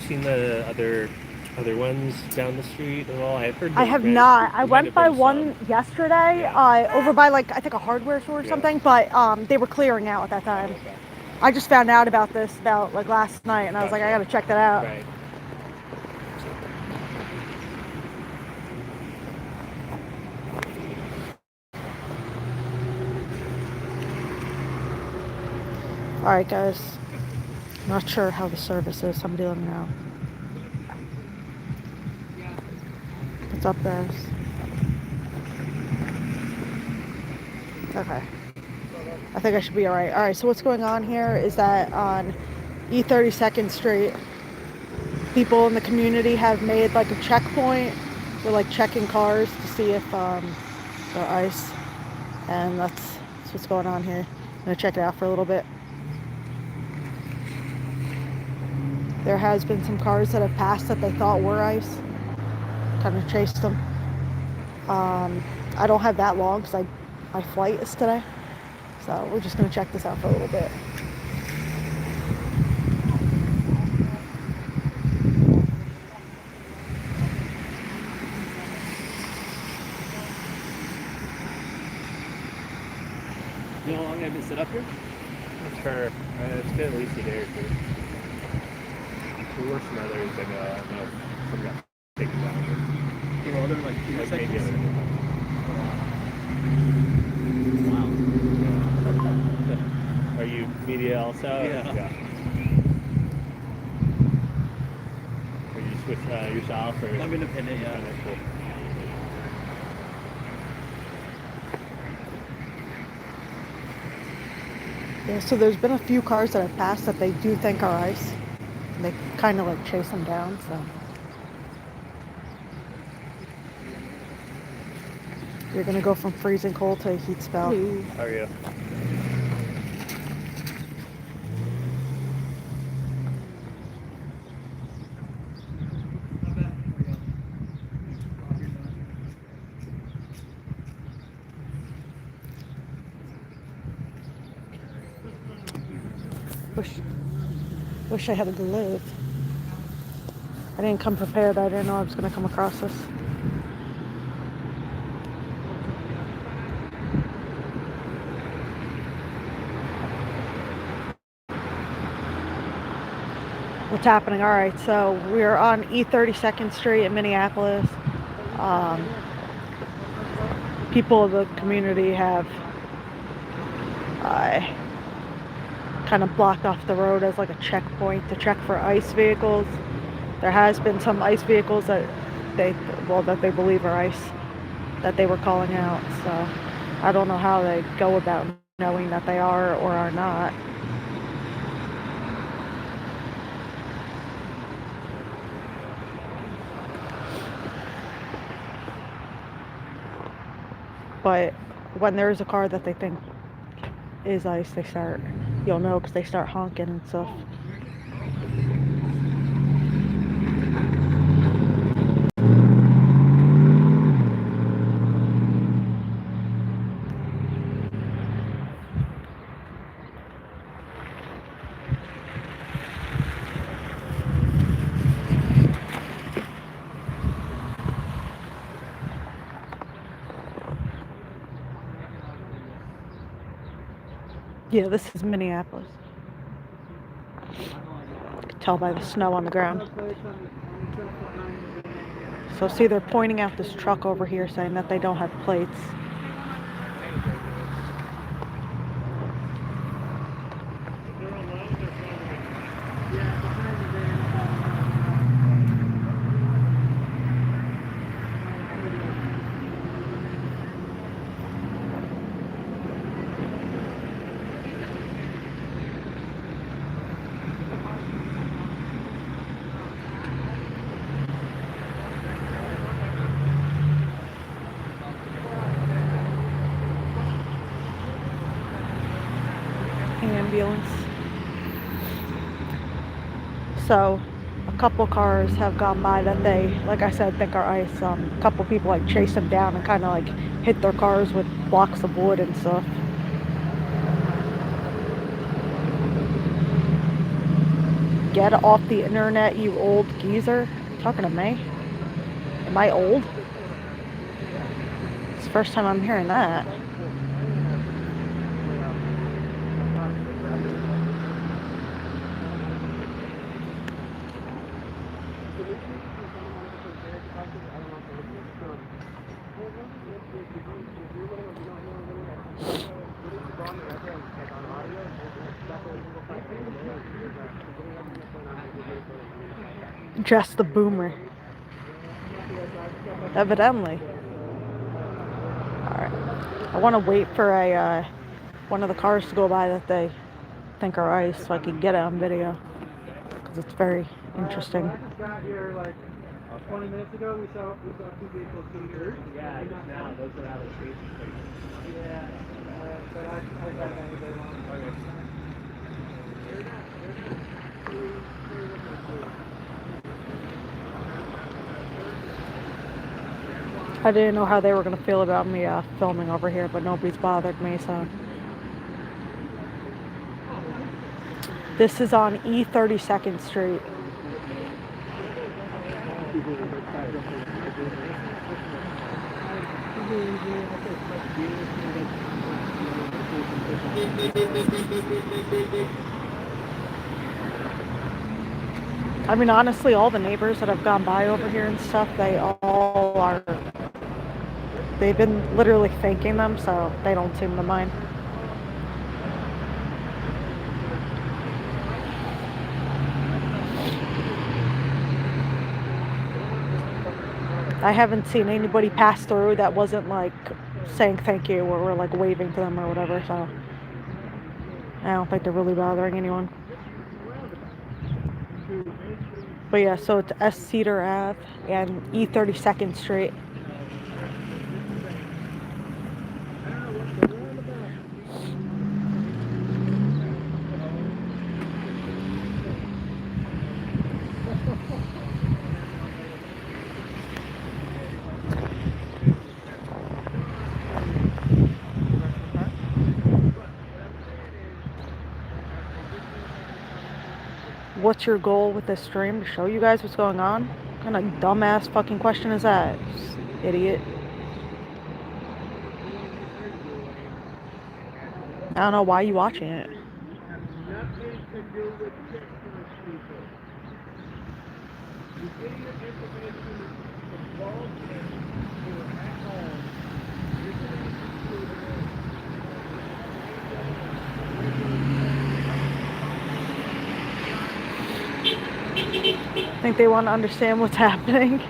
you seen the other ones down the street at all? I've heard I there have not. I might went have by been one some. yesterday, Yeah. over by like I think a hardware store or Yeah. something, but they were clearing out at that Oh, time. okay. I just found out about this about like last night, and I was like, I Gotcha. gotta check that out. Right. All right, guys. Not sure how the service is. Somebody let me know. What's up, guys? Okay. I think I should be all right. All right. So what's going on here is that on E32nd Street, people in the community have made like a checkpoint. They're like checking cars to see if they're ice, and that's what's going on here. I'm gonna check it out for a little bit. There has been some cars that have passed that they thought were ice. Kind of chased them. I don't have that long because my flight is today, so we're just gonna check this out for a little bit. You know how long I've been set up here? Not sure. It's been at least a day or two. There were some others that I don't know if some got taken down. Well, they're like 2 Like seconds. maybe other than Wow. Are you media also? Yeah. Are you just with yourself or? I'm independent, yeah. Okay, cool. Yeah, so there's been a few cars that have passed that they do think are ice. And they kind of like chase them down, so. You're gonna go from freezing cold to a heat spell. How are you? Wish I had a glove. I didn't come prepared. I didn't know I was gonna come across this. What's happening? All right, so we're on E32nd Street in Minneapolis. Um, People of the community have uh, kind of blocked off the road as like a checkpoint to check for ICE vehicles. There has been some ICE vehicles they that they believe are ICE that they were calling out. So I don't know how they go about knowing that they are or are not. But when there is a car that they think is ICE, you'll know because they start honking and stuff. Yeah, this is Minneapolis. You can tell by the snow on the ground. So see, they're pointing out this truck over here saying that they don't have plates. Ambulance. So a couple cars have gone by that they, like I said, think are ICE. A couple people like chase them down and kind of like hit their cars with blocks of wood and stuff. Get off the internet, you old geezer. You talking to me? Am I old? It's the first time I'm hearing that. Just the boomer. Evidently. Alright. I want to wait for one of the cars to go by that they think are ICE so I can get it on video. Because it's very interesting. Got here like 20 minutes ago. We saw 2 vehicles getting hurt. Yeah, now those are out of station. Yeah, but I got anybody on. Okay. I didn't know how they were going to feel about me filming over here, but nobody's bothered me, so. This is on E32nd Street. I mean, honestly, all the neighbors that have gone by over here and stuff, they've been literally thanking them, so they don't seem to mind. I haven't seen anybody pass through that wasn't like saying thank you or like waving to them or whatever, so I don't think they're really bothering anyone. But yeah, so it's S. Cedar Ave and E32nd Street. What's your goal with this stream? To show you guys what's going on? What kind of dumbass fucking question is that? Idiot. I don't know why you watching it. Think they want to understand what's happening?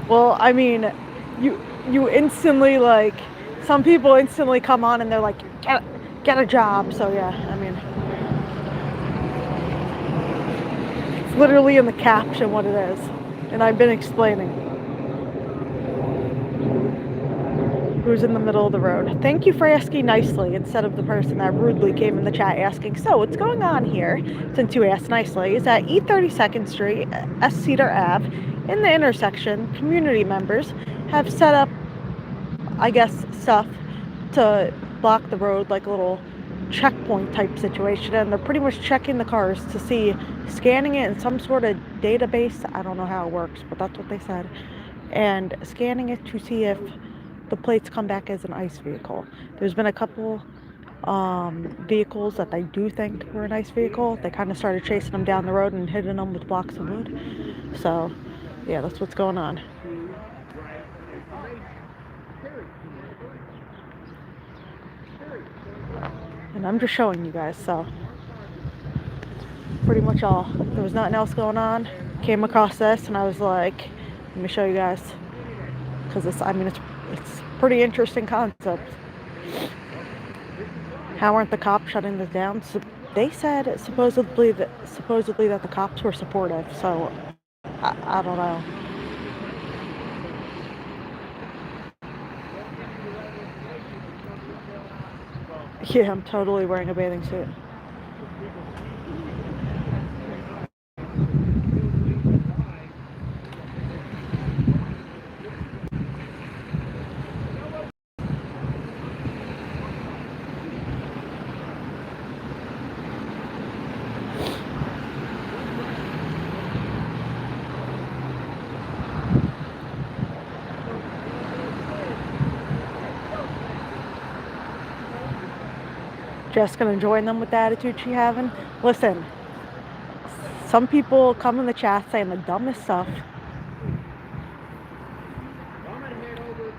Well, I mean, you instantly, like, some people instantly come on and they're like, get a job. So yeah, I mean, it's literally in the caption what it is, and I've been explaining. Who's in the middle of the road? Thank you for asking nicely instead of the person that rudely came in the chat asking, so what's going on here? Since you asked nicely, is at E32nd Street, S. Cedar Ave, in the intersection, community members have set up, I guess, stuff to block the road, like a little checkpoint type situation, and they're pretty much checking the cars to see, scanning it in some sort of database. I don't know how it works, but that's what they said, and scanning it to see if the plates come back as an ICE vehicle. There's been a couple vehicles that I do think were an ICE vehicle. They kind of started chasing them down the road and hitting them with blocks of wood. So yeah, that's what's going on. And I'm just showing you guys, so pretty much all. There was nothing else going on. Came across this and I was like, let me show you guys, because it's pretty interesting concept. How aren't the cops shutting this down? So they said supposedly that the cops were supportive, so I don't know. Yeah, I'm totally wearing a bathing suit. just gonna join them with the attitude she having. Listen, some people come in the chat saying the dumbest stuff. I'm gonna head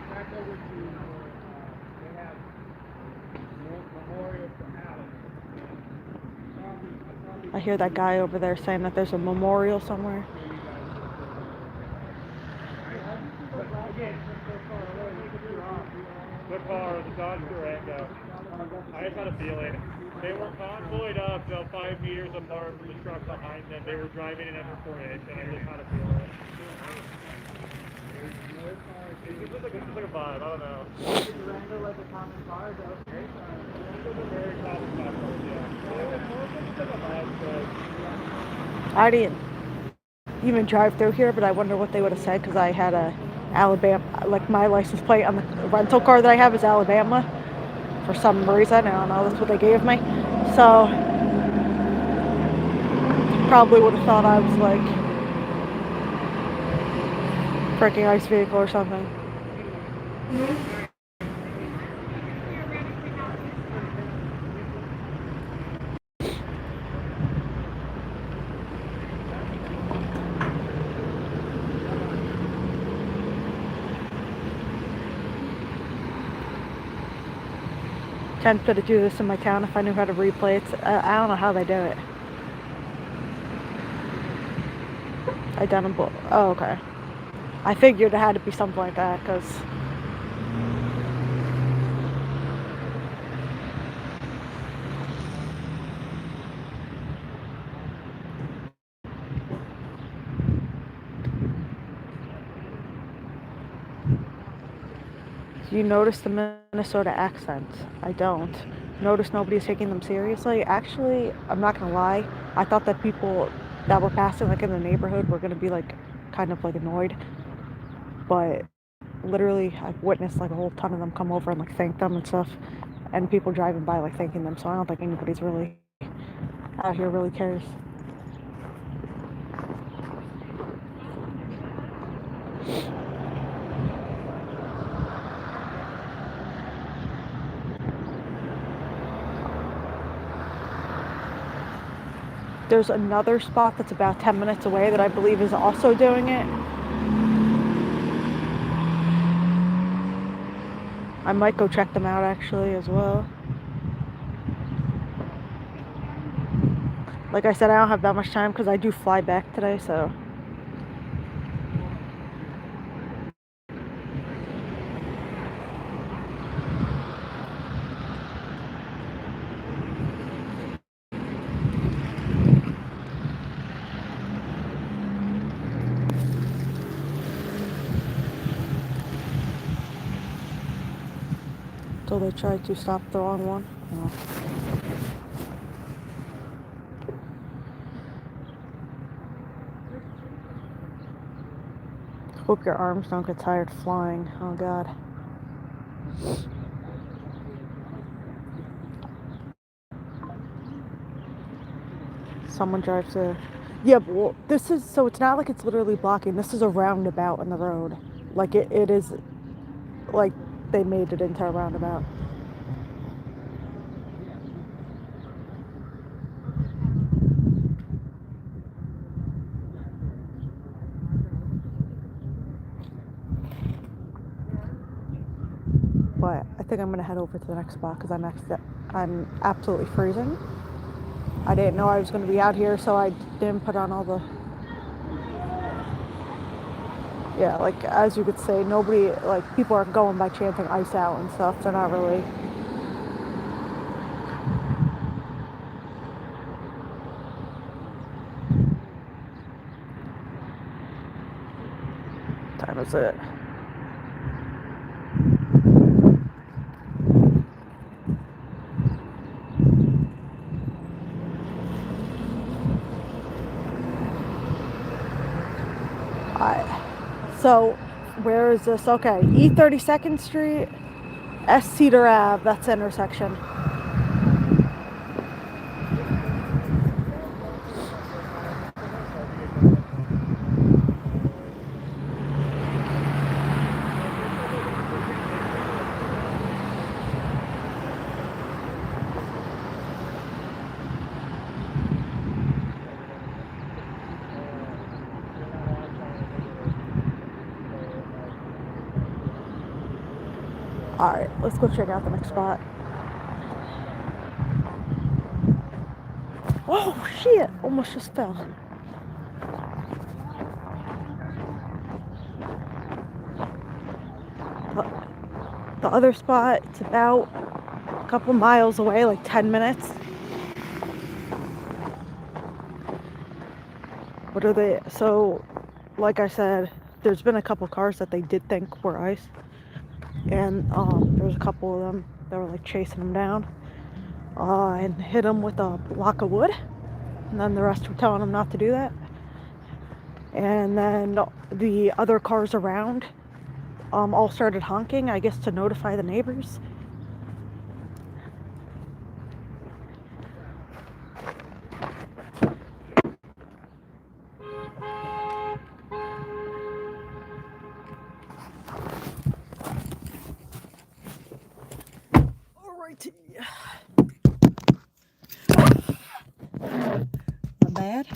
back over to they have memorial for Alex. I hear that guy over there saying that there's a memorial somewhere. What car? The Dodge Durango. I just had a feeling. They were convoyed up about 5 meters apart from the truck behind them. They were driving in under 4-inch, and I just had a feeling. It's just like a vibe. I don't know. Durango like a common car, though. It's a very common car, yeah. It's like a vibe, but... I didn't even drive through here, but I wonder what they would have said because I had a Alabama, like my license plate on the rental car that I have is Alabama for some reason. I don't know, that's what they gave me. So probably would have thought I was like freaking ice vehicle or something. Tempted to do this in my town if I knew how to replay it. I don't know how they do it. Identical. Oh, okay. I figured it had to be something like that because you notice the Minnesota accent. I don't. Notice nobody's taking them seriously. Actually, I'm not gonna lie. I thought that people that were passing like in the neighborhood were gonna be like kind of like annoyed. But literally I've witnessed like a whole ton of them come over and like thank them and stuff. And people driving by like thanking them. So I don't think anybody's really out here really cares. There's another spot that's about 10 minutes away that I believe is also doing it. I might go check them out actually as well. Like I said, I don't have that much time because I do fly back today, so. So they tried to stop the wrong one. No. Hope your arms don't get tired flying. Oh God. Someone drives a... Yeah, but well, this is... So it's not like it's literally blocking. This is a roundabout in the road. Like it is... Like they made it into a roundabout. But I think I'm gonna head over to the next spot because I'm absolutely freezing. I didn't know I was gonna be out here, so I didn't put on all the... Yeah, like as you could say, nobody, like people aren't going by chanting ice out and stuff. They're not really. What time is it? So, where is this? Okay, E32nd Street, S. Cedar Ave, that's the intersection. Alright, let's go check out the next spot. Oh shit! Almost just fell. The other spot, it's about a couple miles away, like 10 minutes. What are they? So, like I said, there's been a couple cars that they did think were ICE. And there was a couple of them that were like chasing them down and hit them with a block of wood. And then the rest were telling them not to do that. And then the other cars around all started honking, I guess, to notify the neighbors. Alrighty. Not bad.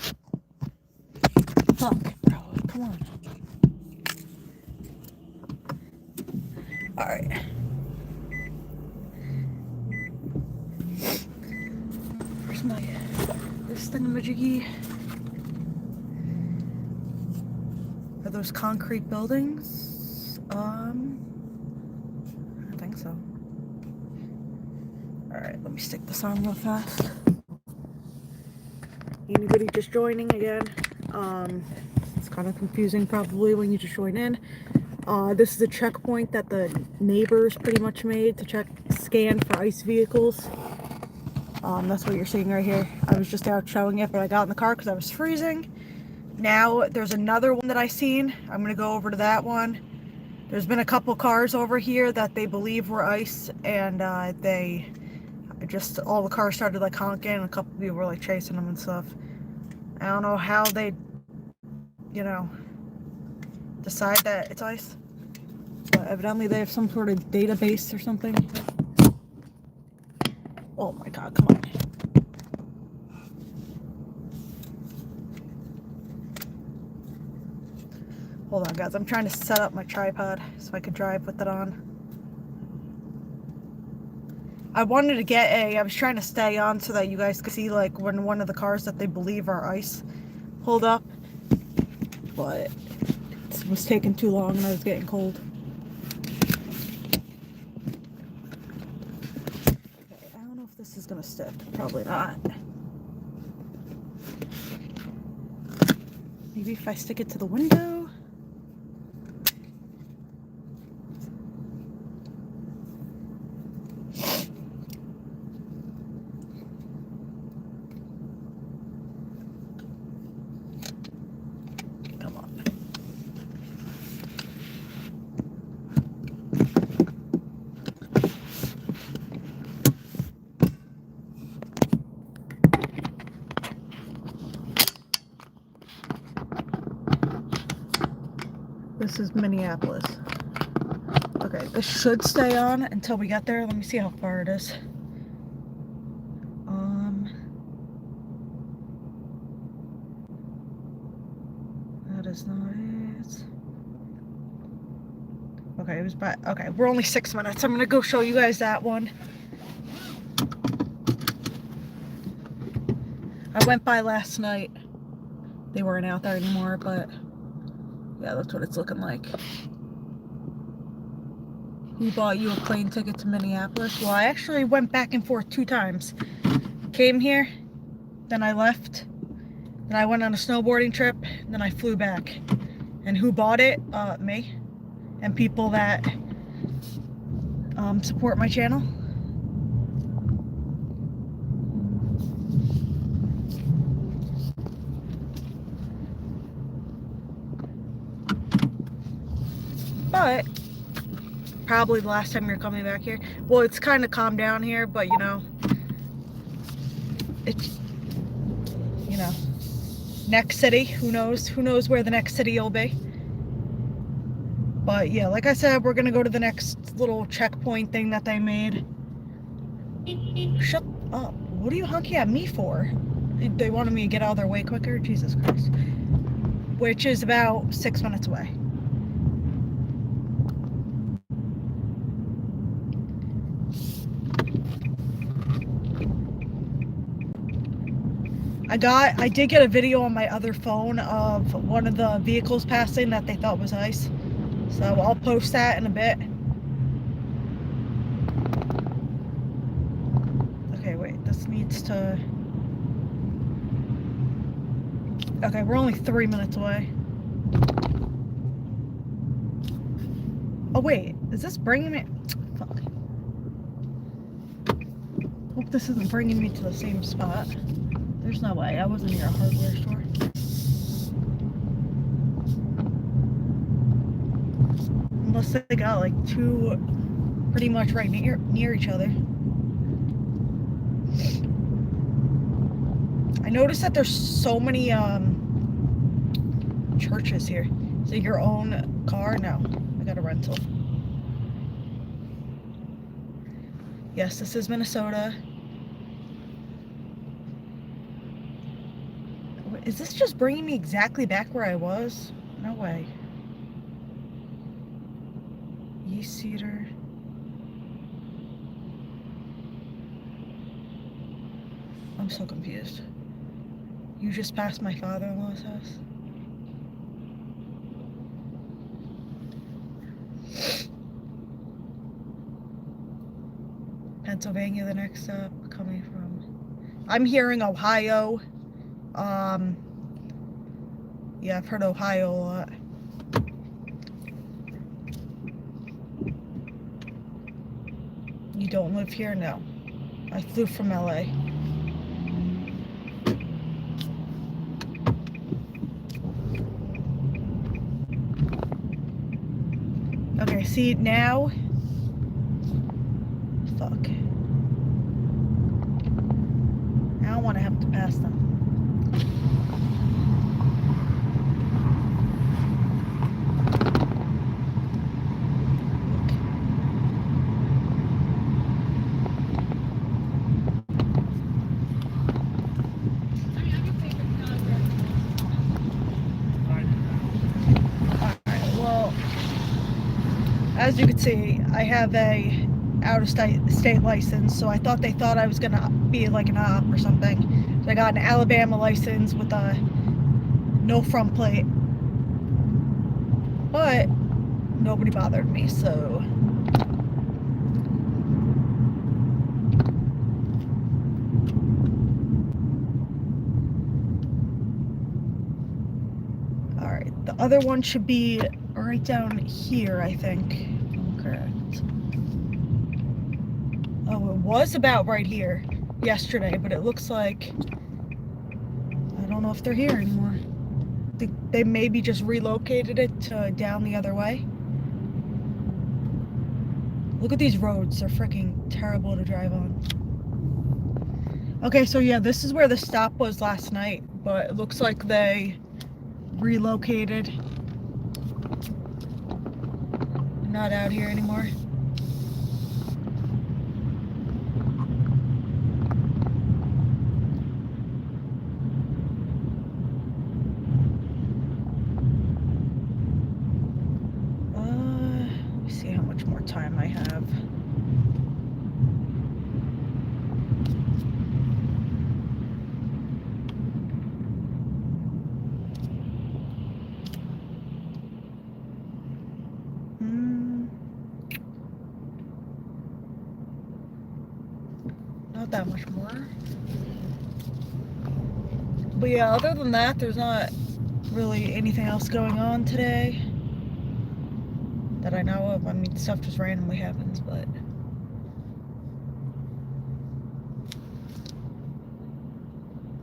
Fuck, bro. Come on. Alright. Where's this thingamajiggy? Are those concrete buildings? I think so. Alright, let me stick this on real fast. Anybody just joining again? It's kind of confusing probably when you just join in. This is a checkpoint that the neighbors pretty much made to scan for ICE vehicles. That's what you're seeing right here. I was just out showing it, but I got in the car because I was freezing. Now there's another one that I seen. I'm gonna go over to that one. There's been a couple cars over here that they believe were ICE, and all the cars started like honking, and a couple people were like chasing them and stuff. I don't know how they, decide that it's ICE, but evidently they have some sort of database or something. Oh my god, come on. Hold on, guys. I'm trying to set up my tripod so I could drive with it on. I wanted to I was trying to stay on so that you guys could see like when one of the cars that they believe are ICE pulled up, but it was taking too long and I was getting cold. Okay, I don't know if this is gonna stick. Probably not. Maybe if I stick it to the window. This is Minneapolis. Okay, this should stay on until we get there. Let me see how far it is. That is not it. Okay, okay, we're only 6 minutes. I'm gonna go show you guys that one. I went by last night. They weren't out there anymore, but yeah, that's what it's looking like. Who bought you a plane ticket to Minneapolis? Well, I actually went back and forth 2 times. Came here, then I left, then I went on a snowboarding trip, then I flew back. And who bought it? Me. And people that support my channel. But probably the last time you're coming back here. Well, it's kind of calmed down here, but it's next city, who knows where the next city will be. But yeah, like I said, we're gonna go to the next little checkpoint thing that they made. Shut up. What are you honking at me for? They wanted me to get out of their way quicker? Jesus Christ. Which is about 6 minutes away. I did get a video on my other phone of one of the vehicles passing that they thought was ICE. So I'll post that in a bit. Okay, wait, this needs to... Okay, we're only 3 minutes away. Oh wait, is this bringing me... Fuck. Hope this isn't bringing me to the same spot. There's no way, I wasn't near a hardware store. Unless they got like two pretty much right near each other. I noticed that there's so many churches here. Is it your own car? No, I got a rental. Yes, this is Minnesota. Is this just bringing me exactly back where I was? No way. East Cedar. I'm so confused. You just passed my father-in-law's house? Pennsylvania, the next stop, coming from... I'm hearing Ohio. Yeah, I've heard Ohio a lot. You don't live here? No. I flew from LA. Okay, see, now... Fuck. I don't want to have to pass them. As you can see, I have a out-of-state license, so I thought they thought I was gonna be like an op or something. So I got an Alabama license with a no front plate, but nobody bothered me, so. All right, the other one should be right down here, I think. Correct. Oh, it was about right here yesterday, but it looks like I don't know if they're here anymore. They maybe just relocated it to down the other way. Look at these roads, they're freaking terrible to drive on. Okay, so yeah, this is where the stop was last night, but it looks like they relocated. Not out here anymore. Let me see how much more time I have. Not that much more. But yeah, other than that, there's not really anything else going on today that I know of. I mean, stuff just randomly happens, but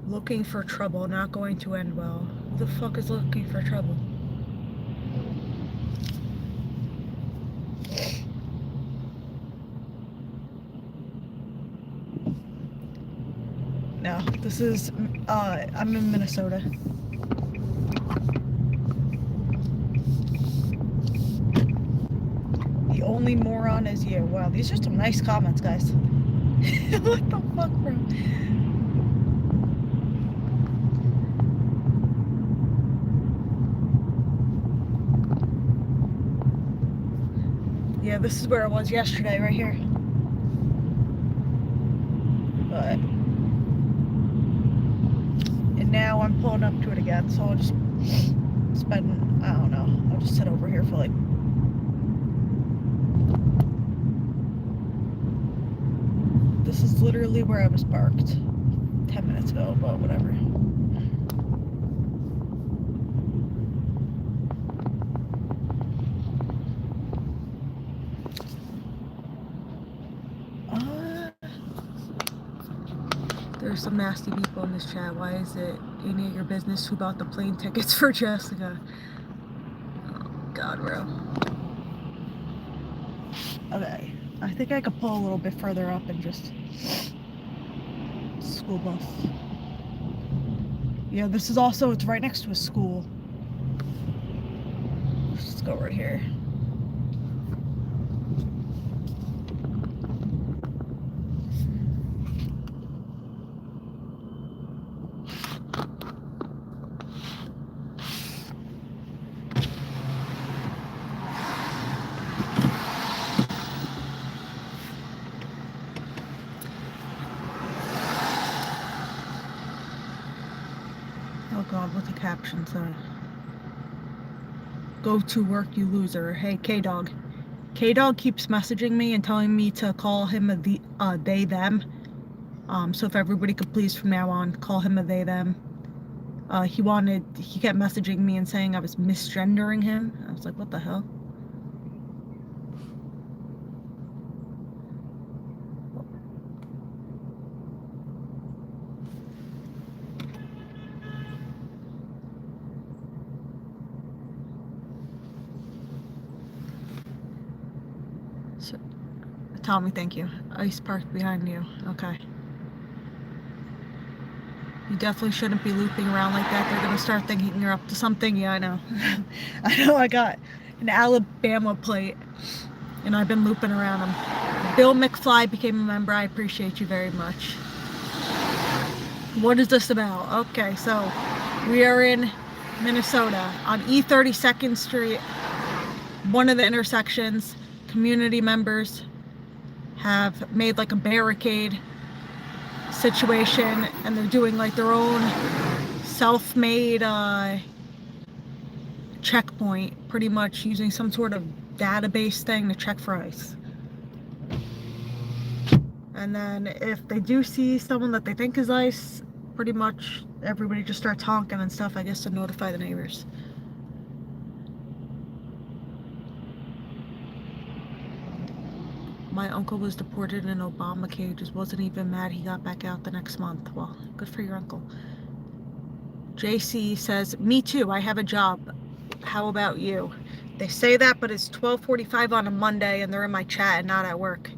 looking for trouble, not going to end well. Who the fuck is looking for trouble? No, this is, I'm in Minnesota. The only moron is you. Wow, these are some nice comments, guys. What the fuck, bro? Yeah, this is where I was yesterday, right here. But now I'm pulling up to it again, so I'll just spend, I don't know, I'll just sit over here for like, this is literally where I was parked 10 minutes ago, but whatever. There's some nasty people in this chat. Why is it any of your business who bought the plane tickets for Jessica? Oh, God, bro. Okay. I think I could pull a little bit further up and just... School bus. Yeah, this is also, it's right next to a school. Let's just go right here. Oh God, what the caption say? Go to work, you loser. Hey, K-Dog. K-Dog keeps messaging me and telling me to call him a they, them. So if everybody could please from now on call him a they, them. He kept messaging me and saying I was misgendering him. I was like, what the hell? So, Tommy, thank you. Ice parked behind you. Okay. You definitely shouldn't be looping around like that. They're gonna start thinking you're up to something. Yeah, I know. I know I got an Alabama plate and I've been looping around them. Bill McFly became a member. I appreciate you very much. What is this about? Okay, so we are in Minnesota on E32nd Street, one of the intersections. Community members have made like a barricade situation and they're doing like their own self-made checkpoint, pretty much using some sort of database thing to check for ice. And then if they do see someone that they think is ice, pretty much everybody just starts honking and stuff, I guess, to notify the neighbors. My uncle was deported in Obama cages, wasn't even mad he got back out the next month. Well, good for your uncle. JC says, me too, I have a job. How about you? They say that, but it's 12:45 on a Monday and they're in my chat and not at work.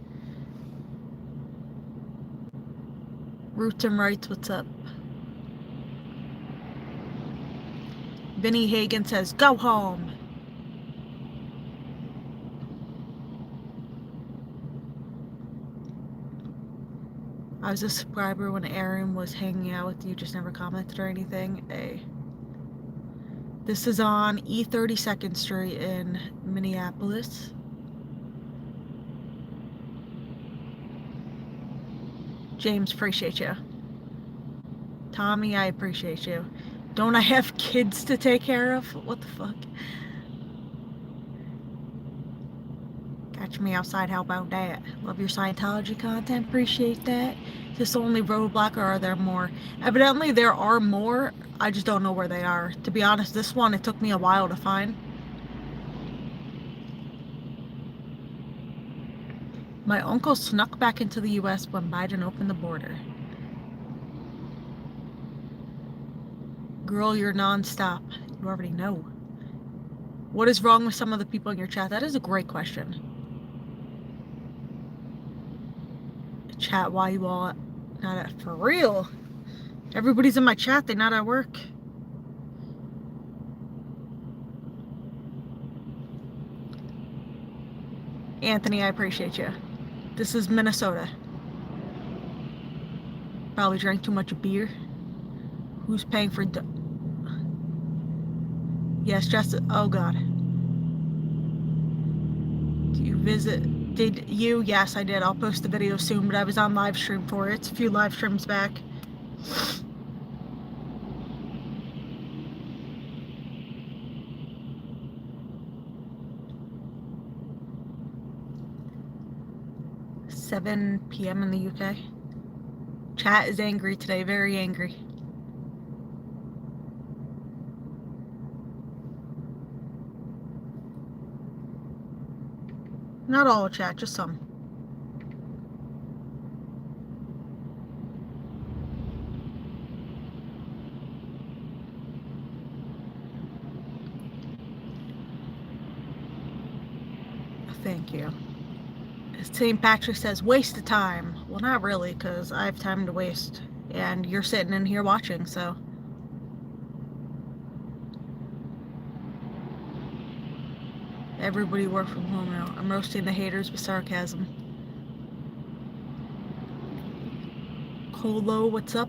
Roots and Rights, what's up? Vinny Hagen says, go home. I was a subscriber when Aaron was hanging out with you, just never commented or anything. Hey. This is on E32nd Street in Minneapolis. James, appreciate you. Tommy, I appreciate you. Don't I have kids to take care of? What the fuck? Catch me outside, how about that? Love your Scientology content, appreciate that. Is this the only roadblock or are there more? Evidently there are more, I just don't know where they are. To be honest, this one, it took me a while to find. My uncle snuck back into the US when Biden opened the border. Girl, you're non-stop. You already know. What is wrong with some of the people in your chat? That is a great question. Chat, why you all not at, for real? Everybody's in my chat, they're not at work. Anthony, I appreciate you. This is Minnesota. Probably drank too much beer. Who's paying for yes, just oh God. Do you visit? Did you? Yes, I did. I'll post the video soon, but I was on live stream for it. It's a few live streams back. 7 p.m. in the UK. Chat is angry today, very angry. Not all chat, just some. Thank you. St. Patrick says, waste of time. Well, not really, because I have time to waste. And you're sitting in here watching, so. Everybody work from home now. I'm roasting the haters with sarcasm. Colo, what's up?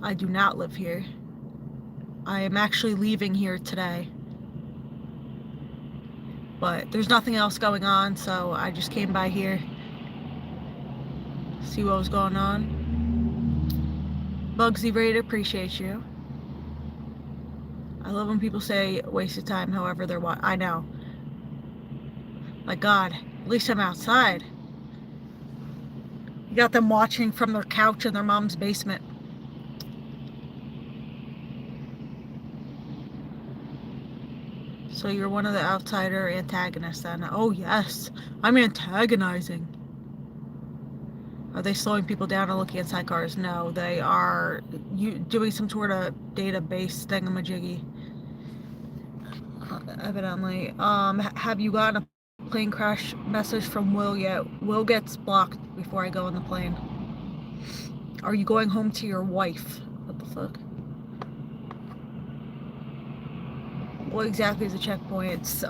I do not live here. I am actually leaving here today. But there's nothing else going on, so I just came by here. See what was going on. Bugsy Raider, appreciate you. I love when people say waste of time, however they're I know. My God, at least I'm outside. You got them watching from their couch in their mom's basement. So you're one of the outsider antagonists then. Oh yes, I'm antagonizing. Are they slowing people down and looking inside cars? No, they are doing some sort of database thingamajiggy. Evidently. Have you gotten a plane crash message from Will yet? Will gets blocked before I go on the plane. Are you going home to your wife? What the fuck? What exactly is a checkpoint? It's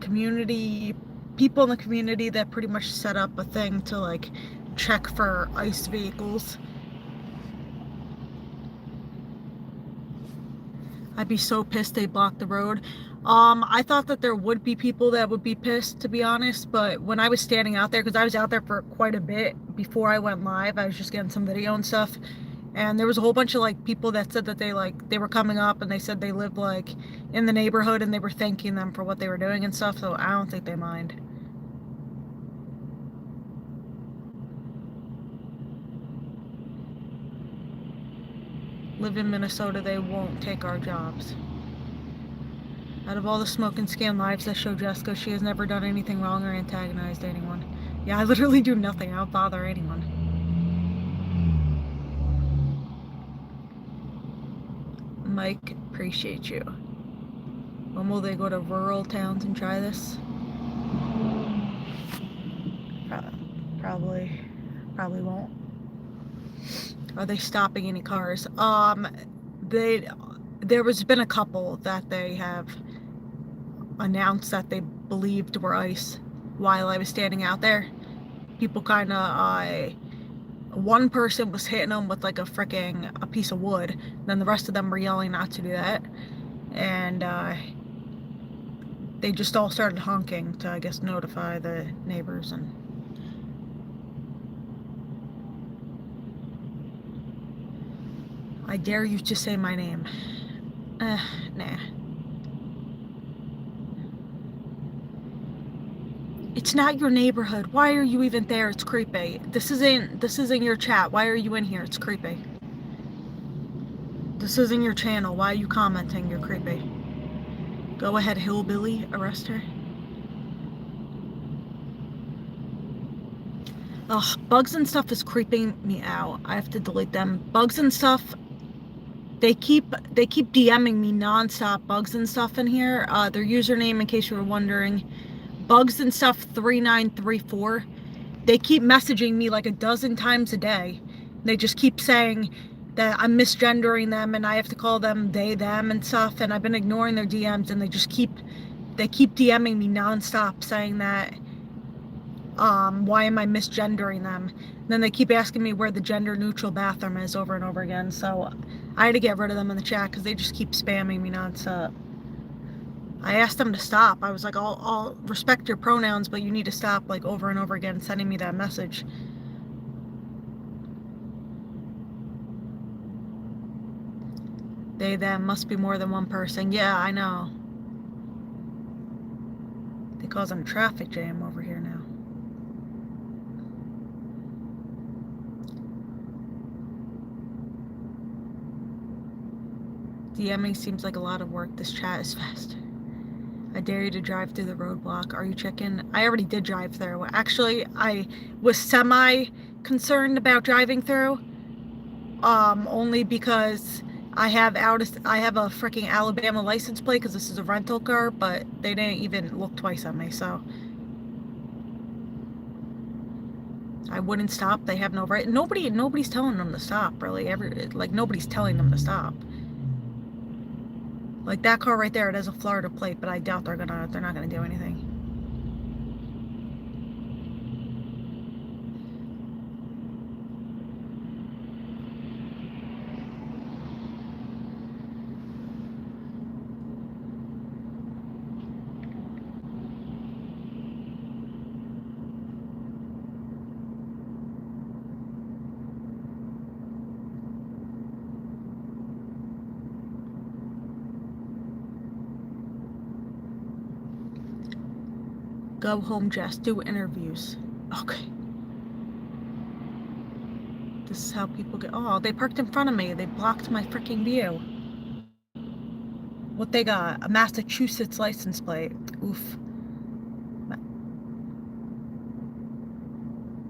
community, people in the community that pretty much set up a thing to like check for ICE vehicles. I'd be so pissed they blocked the road. I thought that there would be people that would be pissed, to be honest, but when I was standing out there, because I was out there for quite a bit before I went live, I was just getting some video and stuff, and there was a whole bunch of like people that said that they were coming up and they said they lived like in the neighborhood and they were thanking them for what they were doing and stuff, so I don't think they mind. Live in Minnesota, they won't take our jobs. Out of all the smoke and scam lives that show Jessica, she has never done anything wrong or antagonized anyone. Yeah, I literally do nothing. I don't bother anyone. Mike, appreciate you. When will they go to rural towns and try this? Probably won't. Are they stopping any cars? There has been a couple that they have announced that they believed were ICE while I was standing out there. People kind of, one person was hitting them with like a piece of wood. Then the rest of them were yelling not to do that. And they just all started honking to, I guess, notify the neighbors. And I dare you to say my name. Nah. It's not your neighborhood. Why are you even there? It's creepy. This isn't your chat. Why are you in here? It's creepy. This isn't your channel. Why are you commenting? You're creepy. Go ahead, hillbilly. Arrest her. Ugh, bugs and stuff is creeping me out. I have to delete them. Bugs and stuff. They keep DMing me nonstop. Bugs and stuff in here. Their username, in case you were wondering, Bugs and Stuff 3934. They keep messaging me like a dozen times a day. They just keep saying that I'm misgendering them and I have to call them they, them and stuff. And I've been ignoring their DMs and they keep DMing me nonstop saying that, why am I misgendering them? And then they keep asking me where the gender neutral bathroom is over and over again. So I had to get rid of them in the chat because they just keep spamming me nonstop. I asked them to stop. I was like, I'll respect your pronouns, but you need to stop like over and over again sending me that message. They, them, must be more than one person. Yeah, I know. They're causing a traffic jam over here now. DMing seems like a lot of work. This chat is fast. I dare you to drive through the roadblock. Are you checking? I already did drive through. Actually, I was semi-concerned about driving through. Only because I have a freaking Alabama license plate because this is a rental car, but they didn't even look twice at me, so I wouldn't stop. They have no right. Nobody's telling them to stop, really. Nobody's telling them to stop. Like that car right there, it has a Florida plate, but I doubt they're not gonna do anything. Go home, Jess. Do interviews. Okay. This is how people get. Oh, they parked in front of me. They blocked my freaking view. What they got? A Massachusetts license plate. Oof.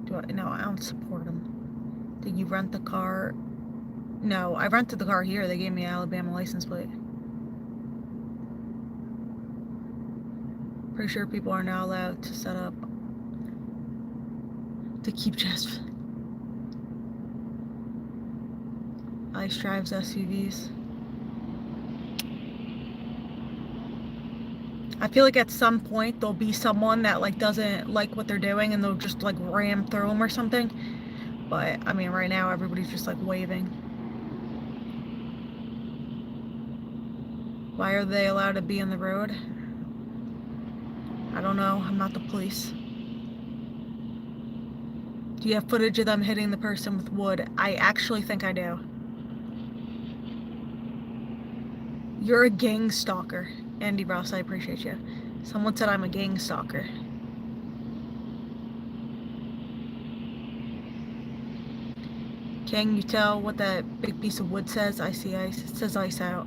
No, I don't support them. Did you rent the car? No, I rented the car here. They gave me an Alabama license plate. Pretty sure people are now allowed to set up to keep Jess. Ice drives SUVs. I feel like at some point there'll be someone that like doesn't like what they're doing and they'll just like ram through them or something. But I mean, right now everybody's just like waving. Why are they allowed to be in the road? I don't know. I'm not the police. Do you have footage of them hitting the person with wood? I actually think I do. You're a gang stalker. Andy Ross, I appreciate you. Someone said I'm a gang stalker. Can you tell what that big piece of wood says? I see ice. It says ice out.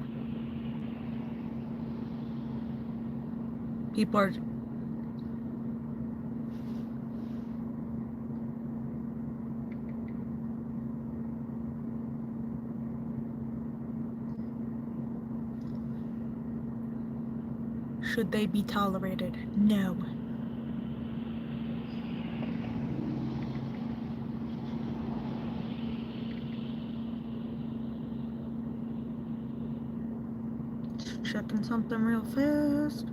People are... Should they be tolerated? No. Just checking something real fast.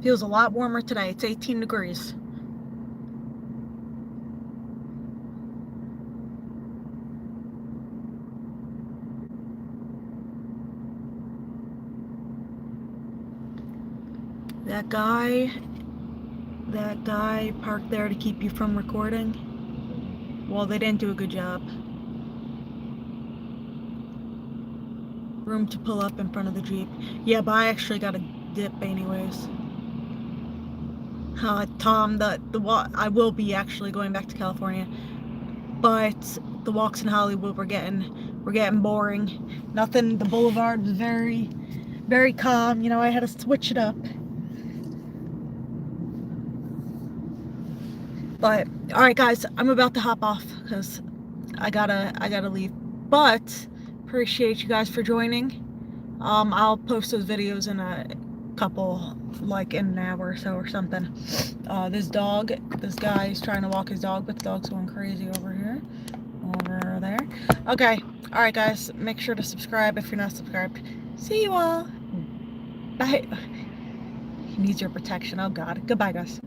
Feels a lot warmer today. It's 18 degrees. That guy parked there to keep you from recording. Well, they didn't do a good job. Room to pull up in front of the Jeep. Yeah, but I actually got a dip anyways. Tom, I will be actually going back to California, but the walks in Hollywood were getting boring. Nothing. The boulevard was very, very calm. You know, I had to switch it up. But all right, guys, I'm about to hop off because I gotta leave. But appreciate you guys for joining. I'll post those videos in a couple, like in an hour or so or something. This guy's trying to walk his dog, but the dog's going crazy over here, over there. Okay, all right, guys, make sure to subscribe if you're not subscribed. See you all. Bye. He needs your protection. Oh God. Goodbye, guys.